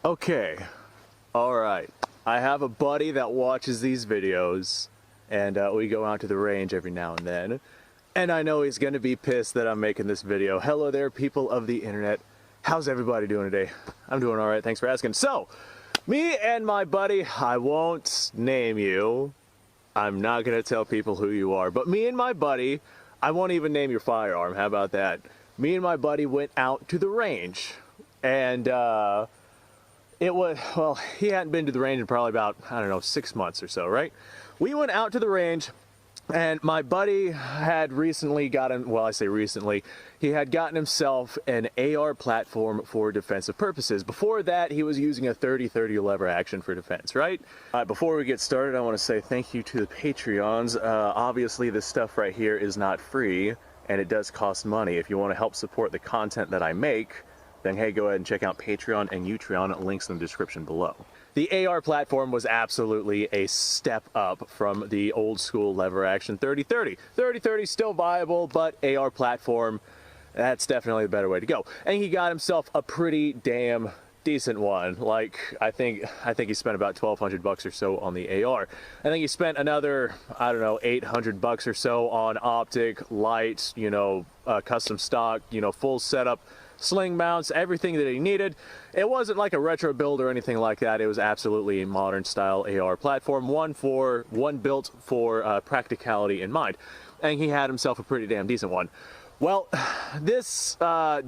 Okay, alright. I have a buddy that watches these videos, and we go out to the range every now and then. And I know he's gonna be pissed that I'm making this video. Hello there, people of the internet. How's everybody doing today? I'm doing alright, thanks for asking. So, me and my buddy, I won't name you. I'm not gonna tell people who you are, but me and my buddy, I won't even name your firearm, how about that? Me and my buddy went out to the range, and it was, well, he hadn't been to the range in probably about, I don't know, 6 months or so, right? We went out to the range, and my buddy had recently gotten, well, I say recently, he had gotten himself an AR platform for defensive purposes. Before that, he was using a 30-30 lever action for defense, right? Before we get started, I want to say thank you to the Patreons. Obviously, this stuff right here is not free, and it does cost money. If you want to help support the content that I make, then hey, go ahead and check out Patreon and Utreon, links in the description below. The AR platform was absolutely a step up from the old school lever action 30-30. 30-30 still viable, but AR platform, that's definitely the better way to go. And he got himself a pretty damn decent one. Like, I think he spent about 1,200 bucks or so on the AR. I think he spent another, I don't know, 800 bucks or so on optic, light, you know, custom stock, you know, full setup, sling mounts, everything that he needed. It wasn't like a retro build or anything like that. It was absolutely a modern style AR platform, one built for practicality in mind. And he had himself a pretty damn decent one. Well, this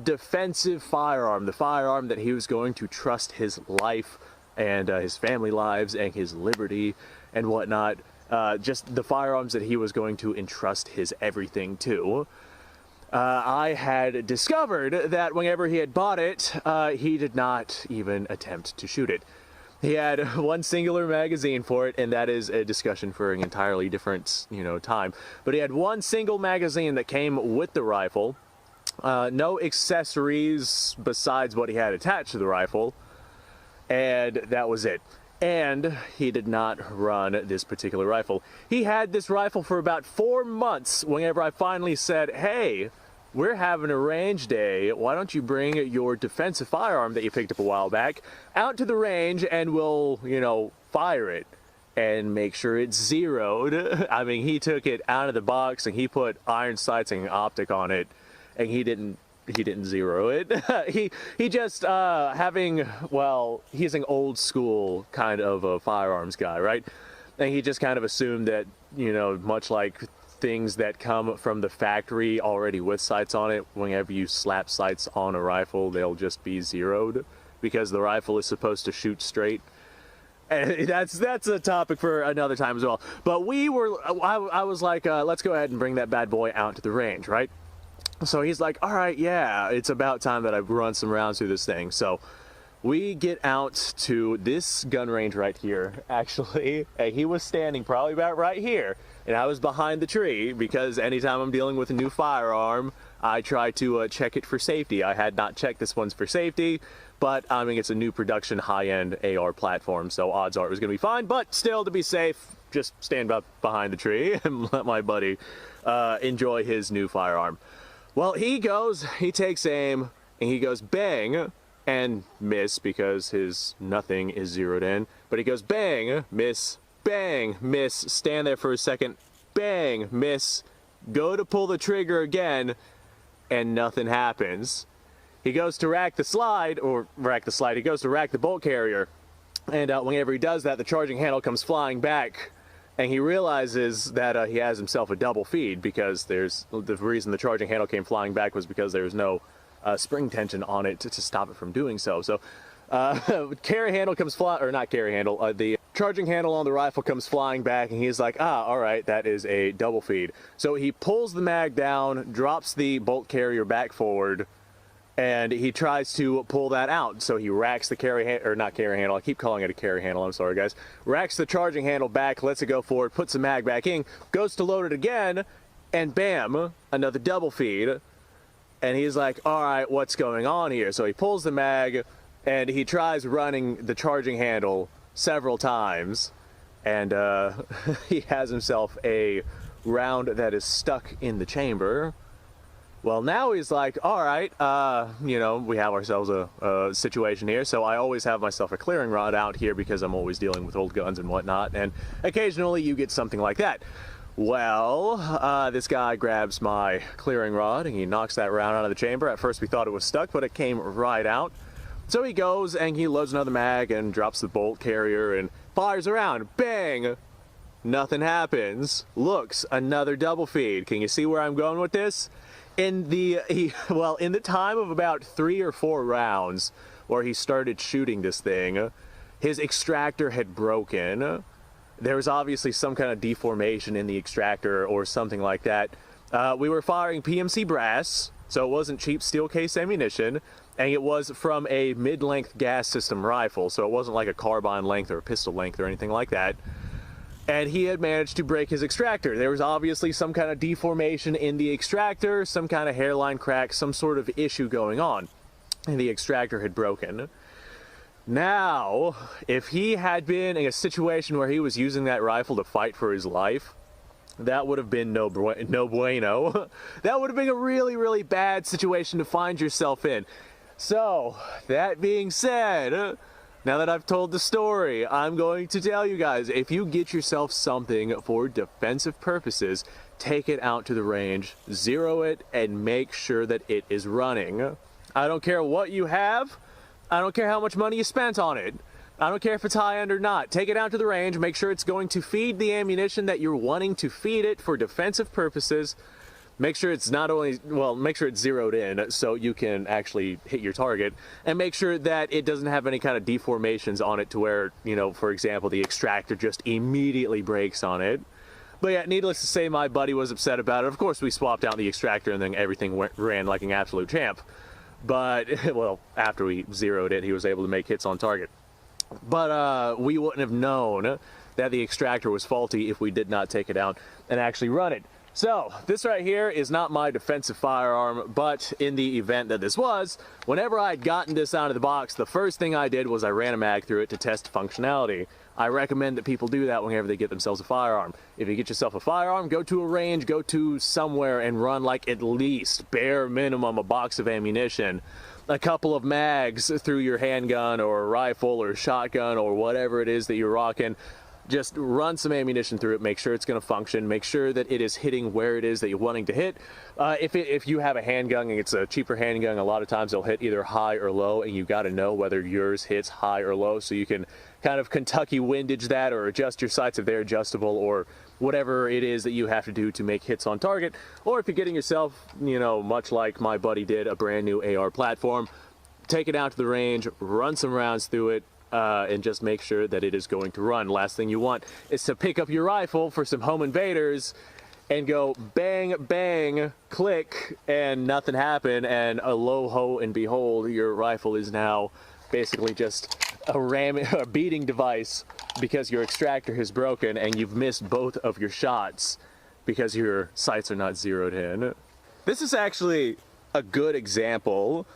defensive firearm, the firearm that he was going to trust his life and his family lives and his liberty and whatnot, just the firearms that he was going to entrust his everything to, I had discovered that whenever he had bought it, he did not even attempt to shoot it. He had one singular magazine for it, and that is a discussion for an entirely different, you know, time. But he had one single magazine that came with the rifle, no accessories besides what he had attached to the rifle, and that was it. And he did not run this particular rifle. He had this rifle for about 4 months whenever I finally said, hey, we're having a range day. Why don't you bring your defensive firearm that you picked up a while back out to the range and we'll, you know, fire it and make sure it's zeroed. I mean, he took it out of the box and he put iron sights and optic on it, and he didn't zero it. he just well, he's an old school kind of a firearms guy, right? And he just kind of assumed that, you know, much like things that come from the factory already with sights on it, whenever you slap sights on a rifle, they'll just be zeroed because the rifle is supposed to shoot straight. And that's a topic for another time as well. But I was like, let's go ahead and bring that bad boy out to the range, right? So he's like, all right, yeah, it's about time that I run some rounds through this thing. So we get out to this gun range right here, actually, and he was standing probably about right here, and I was behind the tree because anytime I'm dealing with a new firearm, I try to check it for safety. I had not checked this one's for safety, but I mean, it's a new production high-end AR platform, so odds are it was going to be fine, but still, to be safe, just stand up behind the tree and let my buddy enjoy his new firearm. Well, he takes aim, and he goes bang, and miss because his nothing is zeroed in. But he goes bang, miss, stand there for a second, bang, miss, go to pull the trigger again, and nothing happens. He goes to rack the slide, he goes to rack the bolt carrier, and whenever he does that, the charging handle comes flying back, and he realizes that he has himself a double feed because the reason the charging handle came flying back was because there was no spring tension on it to stop it from doing so. So carry handle comes flying, or not carry handle, the charging handle on the rifle comes flying back, and he's like, all right, that is a double feed. So he pulls the mag down, drops the bolt carrier back forward, and he tries to pull that out. So he racks the not carry handle, I keep calling it a carry handle, I'm sorry guys, racks the charging handle back, lets it go forward, puts the mag back in, goes to load it again, and bam, another double feed. And he's like, all right, what's going on here? So he pulls the mag, and he tries running the charging handle several times, and he has himself a round that is stuck in the chamber, Well, now he's like, all right, you know, we have ourselves a situation here, so I always have myself a clearing rod out here because I'm always dealing with old guns and whatnot, and occasionally you get something like that. Well, this guy grabs my clearing rod and he knocks that round out of the chamber. At first we thought it was stuck, but it came right out. So he goes and he loads another mag and drops the bolt carrier and fires around. Bang! Nothing happens. Looks, another double feed. Can you see where I'm going with this? In the time of about 3 or 4 rounds where he started shooting this thing, his extractor had broken. There was obviously some kind of deformation in the extractor or something like that. We were firing PMC brass, so it wasn't cheap steel case ammunition, and it was from a mid-length gas system rifle, so it wasn't like a carbine length or a pistol length or anything like that. And he had managed to break his extractor. There was obviously some kind of deformation in the extractor, some kind of hairline crack, some sort of issue going on, and the extractor had broken. Now, if he had been in a situation where he was using that rifle to fight for his life, that would have been no bueno. That would have been a really, really bad situation to find yourself in. So, that being said, now that I've told the story, I'm going to tell you guys, if you get yourself something for defensive purposes, take it out to the range, zero it, and make sure that it is running. I don't care what you have. I don't care how much money you spent on it. I don't care if it's high-end or not. Take it out to the range, make sure it's going to feed the ammunition that you're wanting to feed it for defensive purposes. Make sure it's not only, well, make sure it's zeroed in so you can actually hit your target, and make sure that it doesn't have any kind of deformations on it to where, you know, for example, the extractor just immediately breaks on it. But yeah, needless to say, my buddy was upset about it. Of course, we swapped out the extractor and then everything ran like an absolute champ. But, well, after we zeroed it, he was able to make hits on target. But we wouldn't have known that the extractor was faulty if we did not take it out and actually run it. So, this right here is not my defensive firearm, but in the event that this was, whenever I had gotten this out of the box, the first thing I did was I ran a mag through it to test functionality. I recommend that people do that whenever they get themselves a firearm. If you get yourself a firearm, go to a range, go to somewhere and run like at least, bare minimum, a box of ammunition, a couple of mags through your handgun or rifle or shotgun or whatever it is that you're rocking. Just run some ammunition through it, make sure it's going to function, make sure that it is hitting where it is that you're wanting to hit. If you have a handgun and it's a cheaper handgun, a lot of times they'll hit either high or low, and you got to know whether yours hits high or low so you can kind of Kentucky windage that or adjust your sights if they're adjustable or whatever it is that you have to do to make hits on target. Or if you're getting yourself, you know, much like my buddy did, a brand new AR platform, take it out to the range, run some rounds through it, and just make sure that it is going to run. Last thing you want is to pick up your rifle for some home invaders and go bang, bang, click, and nothing happened, and lo ho and behold, your rifle is now basically just a beating device because your extractor has broken and you've missed both of your shots because your sights are not zeroed in. This is actually a good example.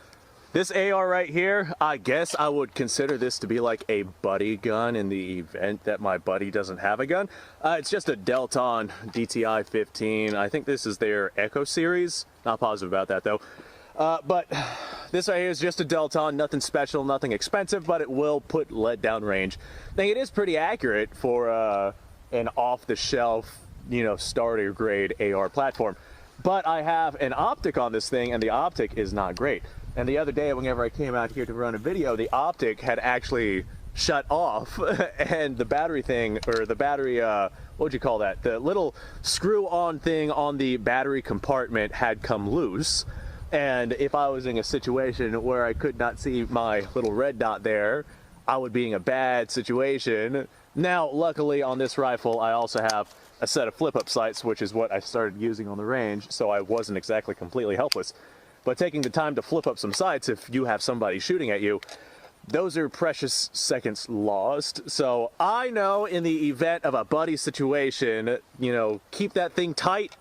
This AR right here, I guess I would consider this to be like a buddy gun in the event that my buddy doesn't have a gun. It's just a Delton DTI 15. I think this is their Echo series. Not positive about that though. But this right here is just a Delton, nothing special, nothing expensive, but it will put lead down range. I think it is pretty accurate for an off-the-shelf, you know, starter grade AR platform. But I have an optic on this thing, and the optic is not great. And the other day, whenever I came out here to run a video, the optic had actually shut off, and the battery thing, or the battery, what would you call that? The little screw-on thing on the battery compartment had come loose. And if I was in a situation where I could not see my little red dot there, I would be in a bad situation. Now, luckily on this rifle, I also have a set of flip-up sights, which is what I started using on the range, so I wasn't exactly completely helpless. But taking the time to flip up some sights if you have somebody shooting at you, those are precious seconds lost. So I know in the event of a buddy situation, you know, keep that thing tight.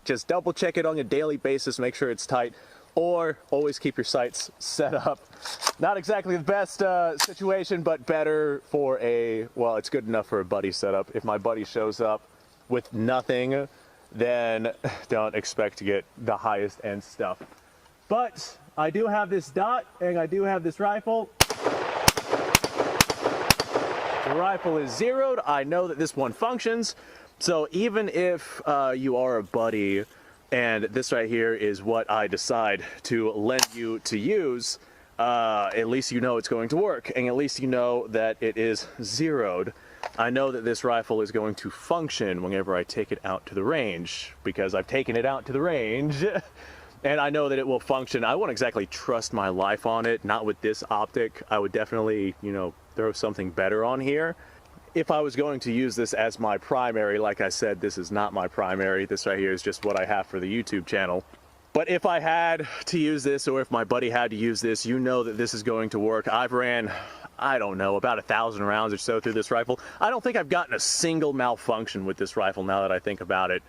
Just double check it on a daily basis, make sure it's tight. Or always keep your sights set up. Not exactly the best situation, but better for a, well, it's good enough for a buddy setup. If my buddy shows up with nothing, then don't expect to get the highest end stuff. But I do have this dot and I do have this rifle. The rifle is zeroed. I know that this one functions. So even if you are a buddy and this right here is what I decide to lend you to use, at least you know it's going to work, and at least you know that it is zeroed. I know that this rifle is going to function whenever I take it out to the range, because I've taken it out to the range, and I know that it will function. I won't exactly trust my life on it, not with this optic. I would definitely, you know, throw something better on here. If I was going to use this as my primary, like I said, this is not my primary. This right here is just what I have for the YouTube channel. But if I had to use this, or if my buddy had to use this, you know that this is going to work. I've ran, I don't know, about 1,000 rounds or so through this rifle. I don't think I've gotten a single malfunction with this rifle now that I think about it.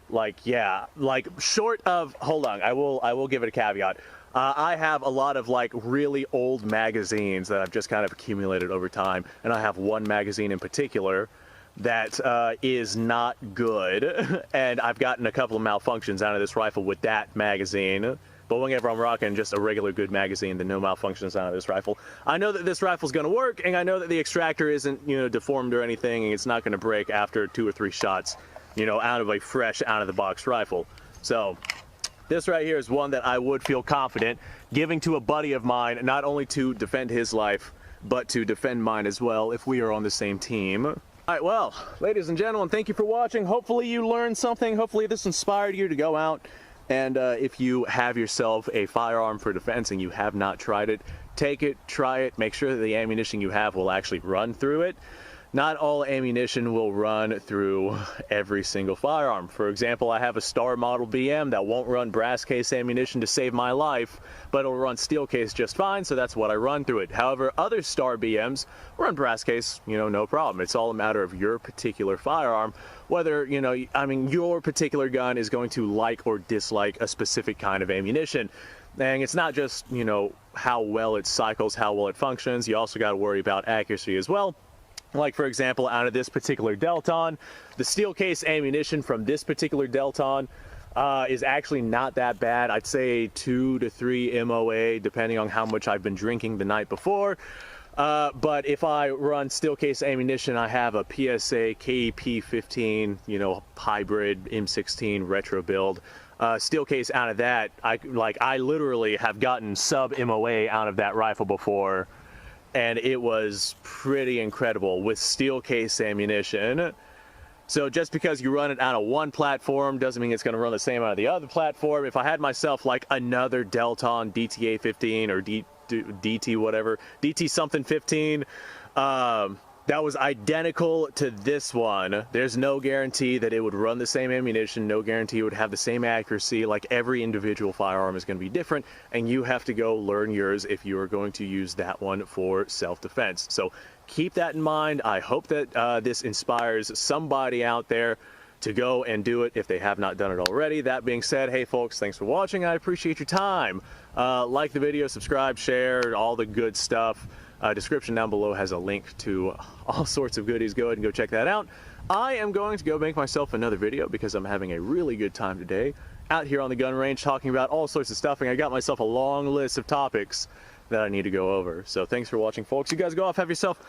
Like, yeah, like short of, hold on, I will give it a caveat. I have a lot of like really old magazines that I've just kind of accumulated over time, and I have one magazine in particular that is not good, and I've gotten a couple of malfunctions out of this rifle with that magazine. But whenever I'm rocking just a regular good magazine, then no malfunctions out of this rifle. I know that this rifle's going to work, and I know that the extractor isn't, you know, deformed or anything, and it's not going to break after 2 or 3 shots, you know, out of a fresh, out-of-the-box rifle. So this right here is one that I would feel confident giving to a buddy of mine, not only to defend his life, but to defend mine as well if we are on the same team. All right, well, ladies and gentlemen, thank you for watching. Hopefully you learned something. Hopefully this inspired you to go out, and if you have yourself a firearm for defense and you have not tried it, take it, try it, make sure that the ammunition you have will actually run through it. Not all ammunition will run through every single firearm. For example, I have a Star model BM that won't run brass case ammunition to save my life, but it'll run steel case just fine, so that's what I run through it. However, other Star BMs run brass case, you know, no problem. It's all a matter of your particular firearm, whether, you know, I mean, your particular gun is going to like or dislike a specific kind of ammunition. And it's not just, you know, how well it cycles, how well it functions. You also got to worry about accuracy as well. Like, for example, out of this particular Delton, the steel case ammunition from this particular Delton is actually not that bad. I'd say 2 to 3 MOA, depending on how much I've been drinking the night before. But if I run steel case ammunition, I have a PSA KEP15, you know, hybrid M16 retro build. Steel case out of that, I literally have gotten sub MOA out of that rifle before, and it was pretty incredible with steel case ammunition. So just because you run it out of one platform doesn't mean it's going to run the same out of the other platform. If I had myself like another Delton DTA 15 or DT whatever, DT something 15, that was identical to this one, there's no guarantee that it would run the same ammunition, no guarantee it would have the same accuracy. Like, every individual firearm is going to be different, and you have to go learn yours if you are going to use that one for self-defense. So keep that in mind. I hope that this inspires somebody out there to go and do it if they have not done it already. That being said, hey folks, thanks for watching. I appreciate your time. Like the video, subscribe, share, all the good stuff. Description down below has a link to all sorts of goodies. Go ahead and go check that out. I am going to go make myself another video because I'm having a really good time today out here on the gun range talking about all sorts of stuff, and I got myself a long list of topics that I need to go over. So thanks for watching, folks. You guys go off, have yourself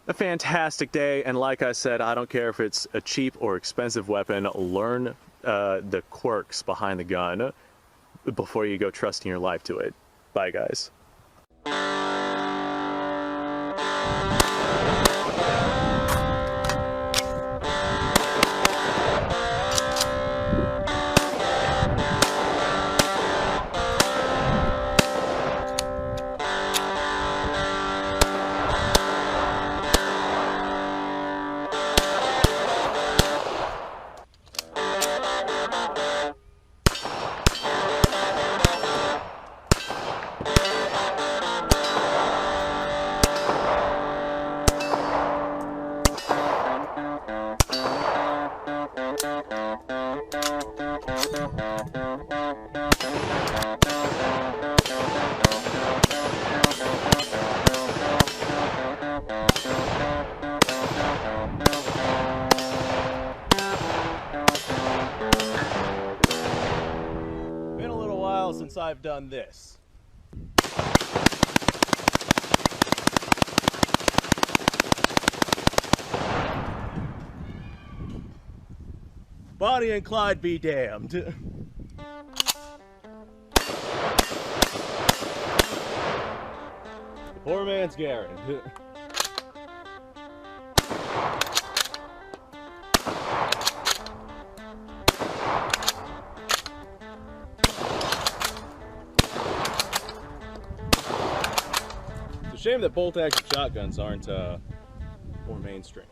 a fantastic day, and like I said, I don't care if it's a cheap or expensive weapon. Learn the quirks behind the gun before you go trusting your life to it. Bye, guys. I've done this. Bonnie and Clyde be damned. Poor man's Garen. It's a shame that bolt-action shotguns aren't more mainstream.